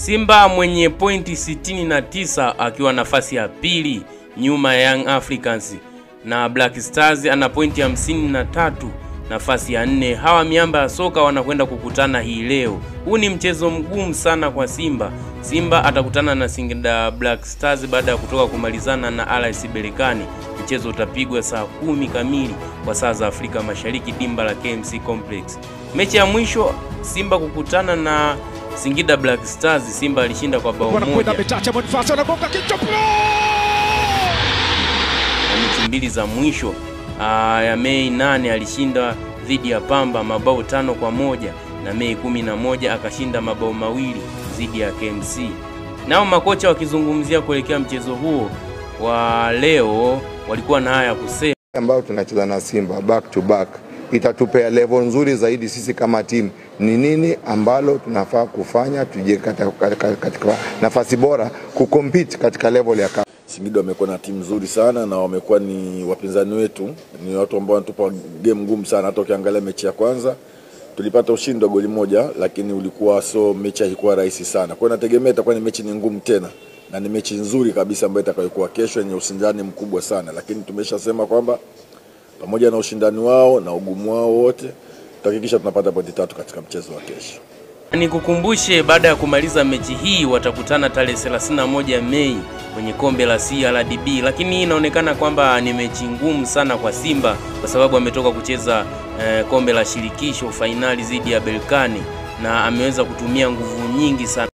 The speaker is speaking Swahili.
Simba mwenye pointi 69 akiwa nafasi ya pili nyuma ya Young Africans, na Black Stars ana pointi 53 nafasi ya 4. Hawa miamba ya soka wanakwenda kukutana hii leo. Huu ni mchezo mgumu sana kwa Simba. Simba atakutana na Singida Black Stars baada ya kutoka kumalizana na RS Berkane. Mchezo utapigwa saa 10 kamili kwa saa za Afrika Mashariki, dimba la KMC Complex. Mechi ya mwisho Simba kukutana na Singida Black Stars, Simba alishinda kwa bao moja. Mechi mbili za mwisho ya Mei 8 alishinda dhidi ya Pamba mabao 5-1, na Mei 11 akashinda mabao 2 dhidi ya KMC. Nao makocha wakizungumzia kuelekea mchezo huo wa leo walikuwa na haya kusema: ambao tunacheza na Simba back to back itatupea level nzuri zaidi sisi kama team. Ni nini ambalo tunafaa kufanya tuje katika nafasi bora kucompete katika level ya kama. Singida wamekuwa na timu nzuri sana na wamekuwa ni wapinzani wetu, ni watu ambao wanatupa game ngumu sana. Hata ukiangalia mechi ya kwanza tulipata ushindi wa goli moja, lakini ulikuwa mechi haikuwa rahisi sana. Kwa hiyo nategemea itakuwa ni mechi ngumutena, na ni mechi nzuri kabisa ambayo itakayokuwa kesho yenye ushindani mkubwa sana. Lakini tumeshasema kwamba pamoja na ushindani wao na ugumu wao wote, tutahakikisha tunapata pointi 3 katika mchezo wa kesho. Nikukumbushe, baada ya kumaliza mechi hii watakutana tarehe 31 Mei kwenye kombe la CRDB, lakini inaonekana kwamba ni mechi ngumu sana kwa Simba kwa sababu ametoka kucheza kombe la shirikisho finali dhidi ya Berkane na ameweza kutumia nguvu nyingi sana.